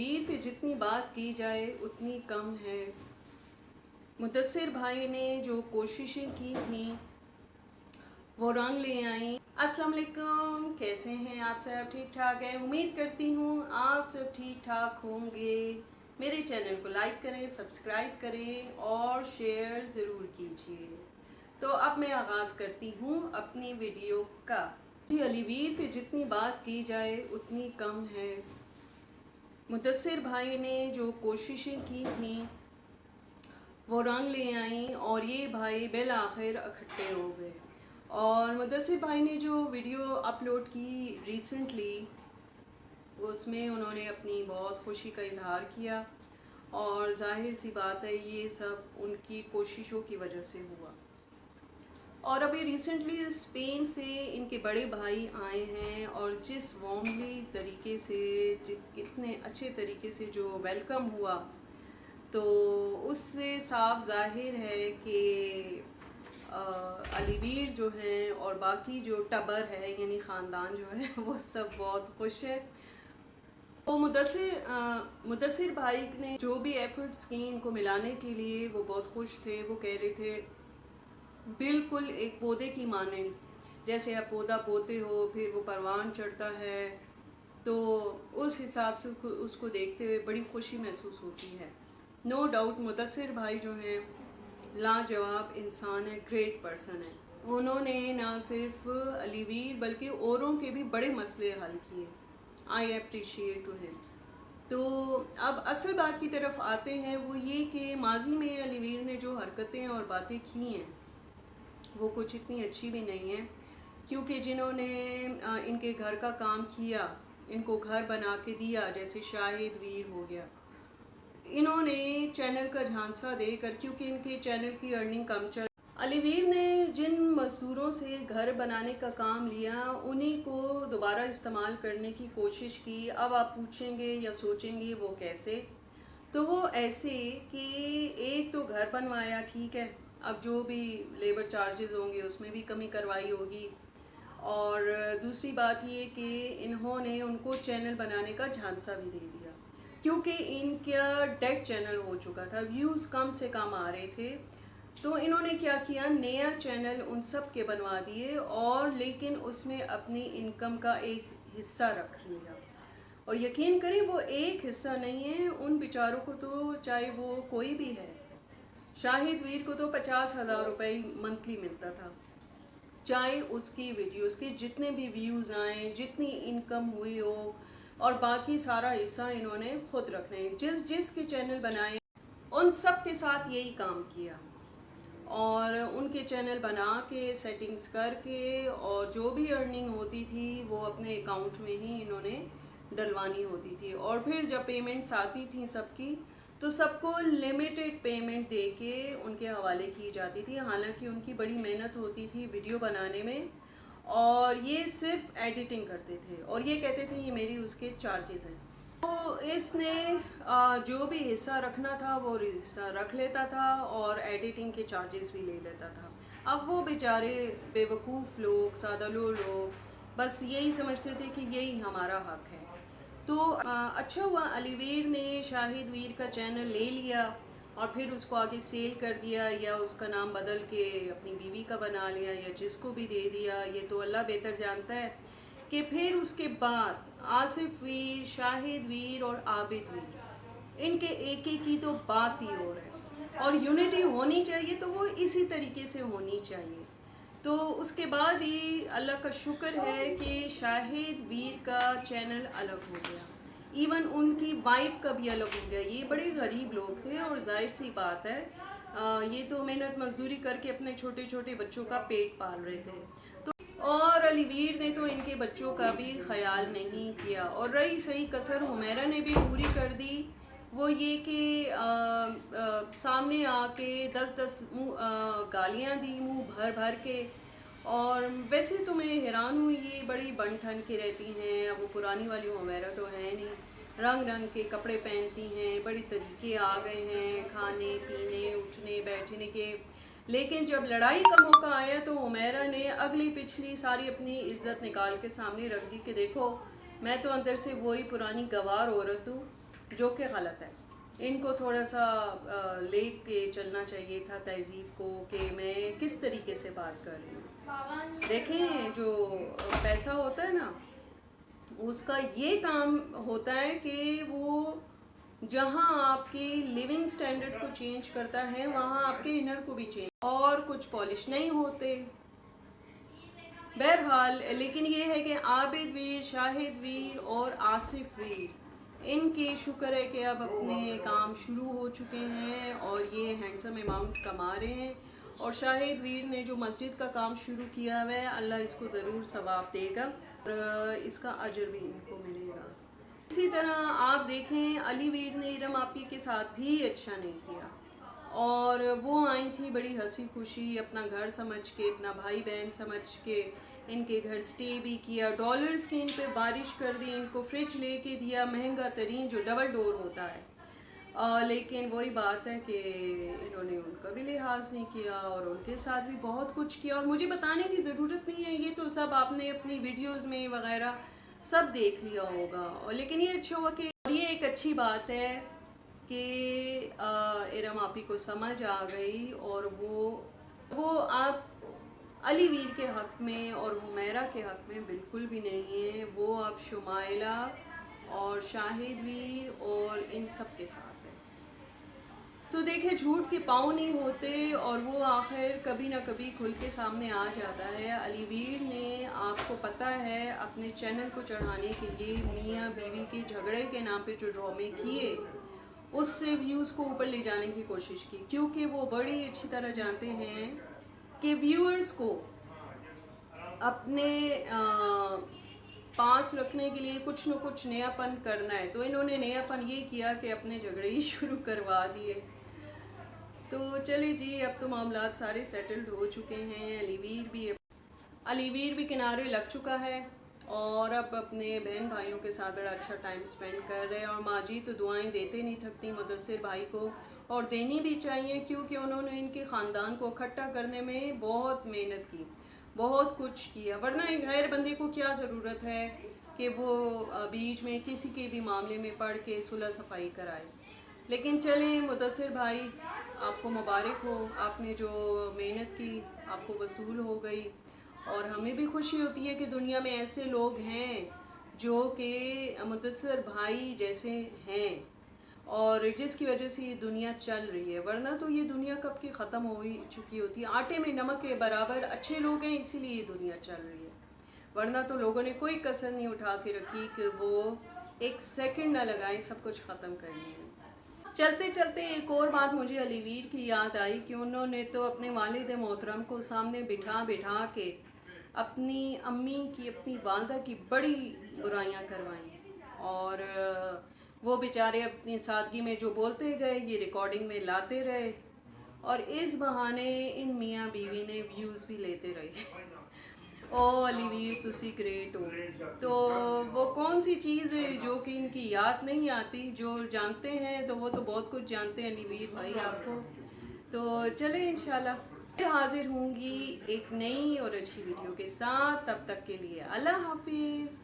अलीवीर पे जितनी बात की जाए उतनी कम है। मुदस्सिर भाई ने जो कोशिशें की थी वो रंग ले आई। अस्सलाम वालेकुम, कैसे हैं आप सब? ठीक ठाक हैं? उम्मीद करती हूँ आप सब ठीक ठाक होंगे। मेरे चैनल को लाइक करें, सब्सक्राइब करें और शेयर ज़रूर कीजिए। तो अब मैं आगाज़ करती हूँ अपनी वीडियो का। अलीवीर पे जितनी बात की जाए उतनी कम है। मुदस्सिर भाई ने जो कोशिशें की थी वो रंग ले आई और ये भाई बिल आखिर इकट्ठे हो गए। और मुदस्सिर भाई ने जो वीडियो अपलोड की रिसेंटली, उसमें उन्होंने अपनी बहुत खुशी का इजहार किया और जाहिर सी बात है ये सब उनकी कोशिशों की वजह से हुआ। और अभी रिसेंटली स्पेन से इनके बड़े भाई आए हैं और जिस वार्मली तरीके से, कितने अच्छे तरीके से जो वेलकम हुआ, तो उससे साफ जाहिर है कि अलीवीर जो हैं और बाकी जो टबर है यानी ख़ानदान जो है वो सब बहुत खुश है। तो मुदस्सिर भाई ने जो भी एफ़र्ट्स की इनको मिलाने के लिए वो बहुत खुश थे। वो कह रहे थे बिल्कुल एक पौधे की मानें, जैसे आप पौधा बोते हो फिर वो परवान चढ़ता है, तो उस हिसाब से उसको देखते हुए बड़ी खुशी महसूस होती है। नो डाउट मुदस्सिर भाई जो हैं लाजवाब इंसान है, ग्रेट पर्सन है। उन्होंने ना सिर्फ अलीवीर बल्कि औरों के भी बड़े मसले हल किए। I appreciate to him. तो अब असल बात की तरफ आते हैं, वो ये कि माजी में अलीवीर ने जो हरकतें और बातें की हैं वो कुछ इतनी अच्छी भी नहीं है, क्योंकि जिन्होंने इनके घर का काम किया, इनको घर बना के दिया, जैसे शाहिद वीर हो गया, इन्होंने चैनल का झांसा देकर, क्योंकि इनके चैनल की अर्निंग कम चल, अलीवीर ने जिन मजदूरों से घर बनाने का काम लिया उन्हीं को दोबारा इस्तेमाल करने की कोशिश की। अब आप पूछेंगे या सोचेंगे वो कैसे? तो वो ऐसे कि एक तो घर बनवाया, ठीक है, अब जो भी लेबर चार्जेस होंगे उसमें भी कमी करवाई होगी, और दूसरी बात ये कि इन्होंने उनको चैनल बनाने का झांसा भी दे दिया, क्योंकि इनका डेड चैनल हो चुका था, व्यूज़ कम से कम आ रहे थे। तो इन्होंने क्या किया, नया चैनल उन सब के बनवा दिए और लेकिन उसमें अपनी इनकम का एक हिस्सा रख लिया। और यकीन करें वो एक हिस्सा नहीं है, उन बेचारों को तो, चाहे वो कोई भी है, शाहिद वीर को तो 50,000 रुपये मंथली मिलता था, चाहे उसकी वीडियोस के जितने भी व्यूज़ आए, जितनी इनकम हुई हो, और बाकी सारा हिस्सा इन्होंने खुद रखने। जिसके चैनल बनाए उन सब के साथ यही काम किया और उनके चैनल बना के सेटिंग्स करके और जो भी अर्निंग होती थी वो अपने अकाउंट में ही इन्होंने डलवानी होती थी। और फिर जब पेमेंट्स आती थी सबकी, तो सबको लिमिटेड पेमेंट दे के उनके हवाले की जाती थी। हालांकि उनकी बड़ी मेहनत होती थी वीडियो बनाने में, और ये सिर्फ एडिटिंग करते थे और ये कहते थे ये मेरी उसके चार्जेस हैं। तो इसने जो भी हिस्सा रखना था वो हिस्सा रख लेता था और एडिटिंग के चार्जेस भी ले लेता था। अब वो बेचारे बेवकूफ़ लोग, सादालू लोग बस यही समझते थे कि यही हमारा हक है। तो अच्छा हुआ अलीवीर ने शाहिद वीर का चैनल ले लिया और फिर उसको आगे सेल कर दिया, या उसका नाम बदल के अपनी बीवी का बना लिया, या जिसको भी दे दिया, ये तो अल्लाह बेहतर जानता है। कि फिर उसके बाद आसिफ वीर, शाहिद वीर और आबिद वीर, इनके एक एक की तो बात ही और है। और यूनिटी होनी चाहिए तो वो इसी तरीके से होनी चाहिए। तो उसके बाद ही अल्लाह का शुक्र है कि शाहिद वीर का चैनल अलग हो गया, इवन उनकी वाइफ का भी अलग हो गया। ये बड़े गरीब लोग थे और जाहिर सी बात है ये तो मेहनत मजदूरी करके अपने छोटे छोटे बच्चों का पेट पाल रहे थे। तो और अलीवीर ने तो इनके बच्चों का भी ख्याल नहीं किया। और रही सही कसर हुमैरा ने भी पूरी कर दी, वो ये कि सामने आके 10-10 गालियाँ दी मुंह भर भर के। और वैसे तो मैं हैरान हूँ, ये बड़ी बन ठन के रहती हैं। अब वो पुरानी वाली हुमैरा तो है नहीं, रंग रंग के कपड़े पहनती हैं, बड़ी तरीके आ गए हैं खाने पीने उठने बैठने के। लेकिन जब लड़ाई का मौका आया तो हुमैरा ने अगली पिछली सारी अपनी इज्जत निकाल के सामने रख दी कि देखो मैं तो अंदर से वही पुरानी गवार औरत हूँ جو کہ غلط ہے. ان کو تھوڑا سا لے کے چلنا چاہیے تھا تہذیب کو کہ میں کس طریقے سے بات کر رہی ہوں. دیکھیں جو پیسہ ہوتا ہے نا اس کا یہ کام ہوتا ہے کہ وہ جہاں آپ کی لیونگ سٹینڈرڈ کو چینج کرتا ہے وہاں آپ کے انر کو بھی چینج اور کچھ پالش نہیں ہوتے. بہرحال لیکن یہ ہے کہ عابد ویر، شاہد ویر اور آصف ویر ان کی شکر ہے کہ اب اپنے کام شروع ہو چکے ہیں اور یہ ہینڈسم اماؤنٹ کما رہے ہیں. اور شاہد ویر نے جو مسجد کا کام شروع کیا ہوا ہے اللہ اس کو ضرور ثواب دے گا اور اس کا اجر بھی ان کو ملے گا. اسی طرح آپ دیکھیں علی ویر نے ارم آپی کے ساتھ بھی اچھا نہیں کیا اور وہ آئی تھی بڑی ہنسی خوشی اپنا گھر سمجھ کے، اپنا بھائی بہن سمجھ کے، ان کے گھر سٹے بھی کیا، ڈالرز کی ان پہ بارش کر دی، ان کو فریج لے کے دیا مہنگا ترین جو ڈبل ڈور ہوتا ہے. لیکن وہی بات ہے کہ انہوں نے ان کا بھی لحاظ نہیں کیا اور ان کے ساتھ بھی بہت کچھ کیا اور مجھے بتانے کی ضرورت نہیں ہے، یہ تو سب آپ نے اپنی ویڈیوز میں وغیرہ سب دیکھ لیا ہوگا. لیکن یہ اچھا ہوا کہ یہ ایک اچھی بات ہے کہ ارم آپی کو سمجھ آ گئی اور وہ آپ علی ویر کے حق میں اور حمیرہ کے حق میں بالکل بھی نہیں ہے. وہ اب شمائلہ اور شاہد ویر اور ان سب کے ساتھ ہے. تو دیکھیں جھوٹ کے پاؤں نہیں ہوتے اور وہ آخر کبھی نہ کبھی کھل کے سامنے آ جاتا ہے. علی ویر نے آپ کو پتہ ہے اپنے چینل کو چڑھانے کے لیے میاں بیوی کے جھگڑے کے نام پہ جو ڈرامے کیے اس سے ویوز کو اوپر لے جانے کی کوشش کی، کیونکہ وہ بڑی اچھی طرح جانتے ہیں کہ ویورز کو اپنے پاس رکھنے کے لیے کچھ نہ کچھ نیا پن کرنا ہے. تو انہوں نے نیا پن یہ کیا کہ اپنے جھگڑے ہی شروع کروا دیے. تو چلے جی اب تو معاملات سارے سیٹلڈ ہو چکے ہیں. علی ویر بھی کنارے لگ چکا ہے اور اب اپنے بہن بھائیوں کے ساتھ بڑا اچھا ٹائم سپینڈ کر رہے ہیں. اور ماں جی تو دعائیں دیتے نہیں تھکتی مدثر بھائی کو اور دینی بھی چاہیے کیونکہ انہوں نے ان کے خاندان کو اکٹھا کرنے میں بہت محنت کی، بہت کچھ کیا. ورنہ ایک غیر بندے کو کیا ضرورت ہے کہ وہ بیچ میں کسی کے بھی معاملے میں پڑھ کے صلح صفائی کرائے. لیکن چلیں مدثر بھائی آپ کو مبارک ہو، آپ نے جو محنت کی آپ کو وصول ہو گئی. اور ہمیں بھی خوشی ہوتی ہے کہ دنیا میں ایسے لوگ ہیں جو کہ مدثر بھائی جیسے ہیں اور جس کی وجہ سے یہ دنیا چل رہی ہے. ورنہ تو یہ دنیا کب کی ختم ہو ہی چکی ہوتی ہے. آٹے میں نمک کے برابر اچھے لوگ ہیں اسی لیے یہ دنیا چل رہی ہے. ورنہ تو لوگوں نے کوئی کسر نہیں اٹھا کے رکھی کہ وہ ایک سیکنڈ نہ لگائیں سب کچھ ختم کرنے میں. چلتے چلتے ایک اور بات مجھے علی ویر کی یاد آئی کہ انہوں نے تو اپنے والد محترم کو سامنے بٹھا کے اپنی امی کی، اپنی والدہ کی بڑی برائیاں کروائیں اور وہ بیچارے اپنی سادگی میں جو بولتے گئے یہ ریکارڈنگ میں لاتے رہے اور اس بہانے ان میاں بیوی نے ویوز بھی لیتے رہے. او علی ویر تسی گریٹ ہو. تو وہ کون سی چیز ہے جو کہ ان کی یاد نہیں آتی، جو جانتے ہیں تو وہ تو بہت کچھ جانتے ہیں علی ویر بھائی آپ کو. تو چلیں انشاءاللہ پھر حاضر ہوں گی ایک نئی اور اچھی ویڈیو کے ساتھ. تب تک کے لیے اللہ حافظ.